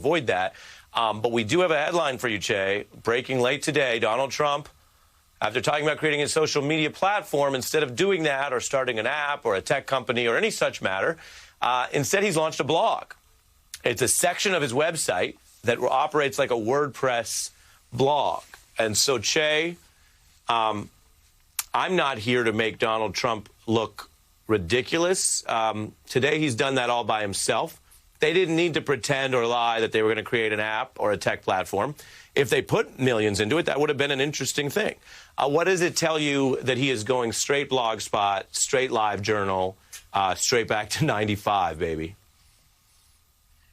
avoid that. But we do have a headline for you, Che. Breaking late today, Donald Trump, after talking about creating a social media platform, instead of doing that or starting an app or a tech company or any such matter, instead he's launched a blog. It's a section of his website that operates like a WordPress blog. And so, Che, I'm not here to make Donald Trump look ridiculous. Today he's done that all by himself. They didn't need to pretend or lie that they were going to create an app or a tech platform. If they put millions into it, that would have been an interesting thing. What does it tell you that he is going straight Blogspot, straight LiveJournal, straight back to 95, baby?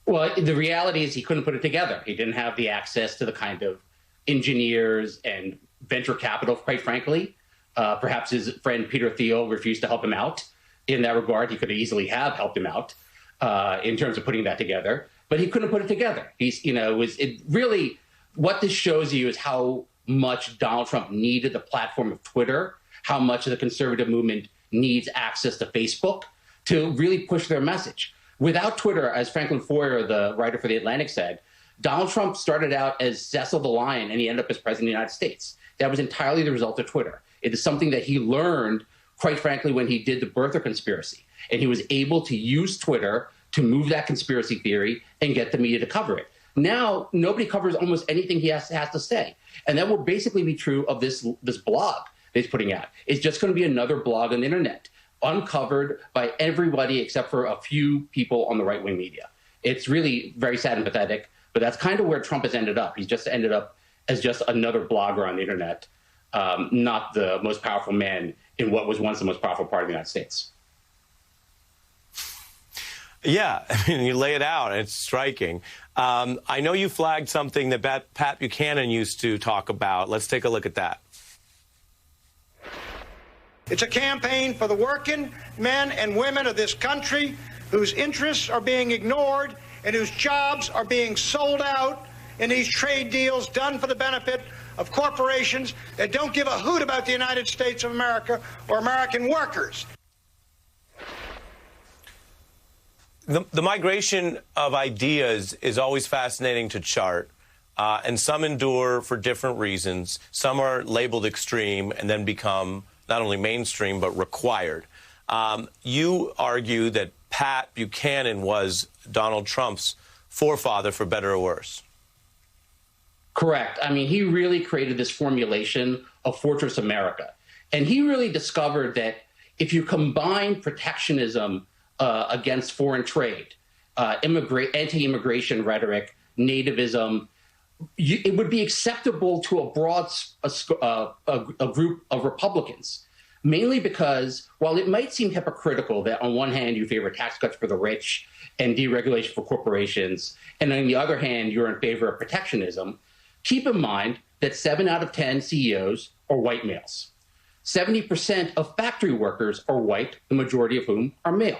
Well, the reality is he couldn't put it together. He didn't have the access to the kind of engineers and venture capital, quite frankly. Perhaps his friend Peter Thiel refused to help him out in that regard. He could easily have helped him out in terms of putting that together, but he couldn't put it together. Really, what this shows you is how much Donald Trump needed the platform of Twitter, how much of the conservative movement needs access to Facebook to really push their message. Without Twitter, as Franklin Foer, the writer for The Atlantic, said, Donald Trump started out as Cecil the Lion and he ended up as president of the United States. That was entirely the result of Twitter. It is something that he learned, quite frankly, when he did the birther conspiracy. And he was able to use Twitter to move that conspiracy theory and get the media to cover it. Now, nobody covers almost anything he has to say. And that will basically be true of this blog that he's putting out. It's just going to be another blog on the internet, uncovered by everybody except for a few people on the right-wing media. It's really very sad and pathetic, but that's kind of where Trump has ended up. He's just ended up as just another blogger on the internet, not the most powerful man in what was once the most powerful part of the United States. Yeah, I mean, you lay it out, and it's striking. I know you flagged something that Pat Buchanan used to talk about. Let's take a look at that. It's a campaign for the working men and women of this country whose interests are being ignored and whose jobs are being sold out in these trade deals done for the benefit of corporations that don't give a hoot about the United States of America or American workers. The migration of ideas is always fascinating to chart, and some endure for different reasons. Some are labeled extreme and then become not only mainstream, but required. You argue that Pat Buchanan was Donald Trump's forefather, for better or worse. Correct. I mean, he really created this formulation of Fortress America. And he really discovered that if you combine protectionism against foreign trade, anti-immigration rhetoric, nativism, it would be acceptable to a broad a group of Republicans, mainly because while it might seem hypocritical that on one hand you favor tax cuts for the rich and deregulation for corporations, and on the other hand you're in favor of protectionism, keep in mind that 7 out of 10 CEOs are white males. 70% of factory workers are white, the majority of whom are male.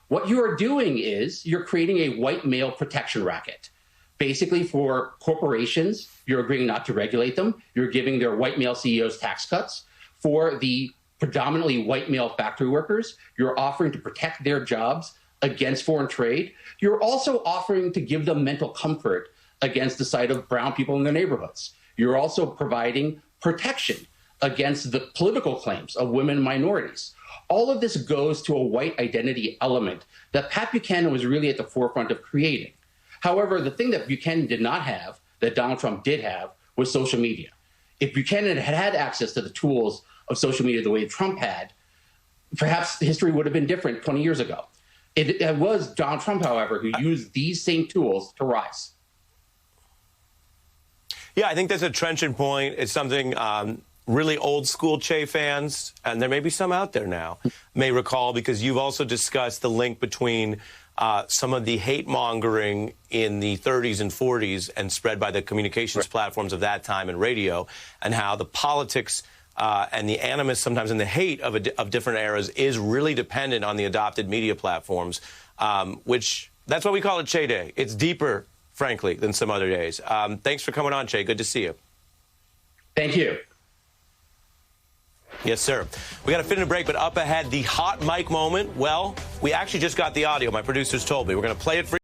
What you are doing is you're creating a white male protection racket. Basically, for corporations, you're agreeing not to regulate them. You're giving their white male CEOs tax cuts. For the predominantly white male factory workers, you're offering to protect their jobs against foreign trade. You're also offering to give them mental comfort against the sight of brown people in their neighborhoods. You're also providing protection against the political claims of women and minorities. All of this goes to a white identity element that Pat Buchanan was really at the forefront of creating. However, the thing that Buchanan did not have, that Donald Trump did have, was social media. If Buchanan had had access to the tools of social media the way Trump had, perhaps history would have been different 20 years ago. It was Donald Trump, however, who used these same tools to rise. Yeah, I think that's a trenchant point. It's something really old school Che fans, and there may be some out there now, may recall, because you've also discussed the link between some of the hate mongering in the 30s and 40s and spread by the communications platforms of that time and radio, and how the politics and the animus, sometimes in the hate of different eras, is really dependent on the adopted media platforms, which that's why we call it Che Day. It's deeper, frankly, than some other days. Thanks for coming on, Che. Good to see you. Thank you. Yes, sir. We got to fit in a break, but up ahead, the hot mic moment. Well, we actually just got the audio. My producers told me. We're going to play it for you.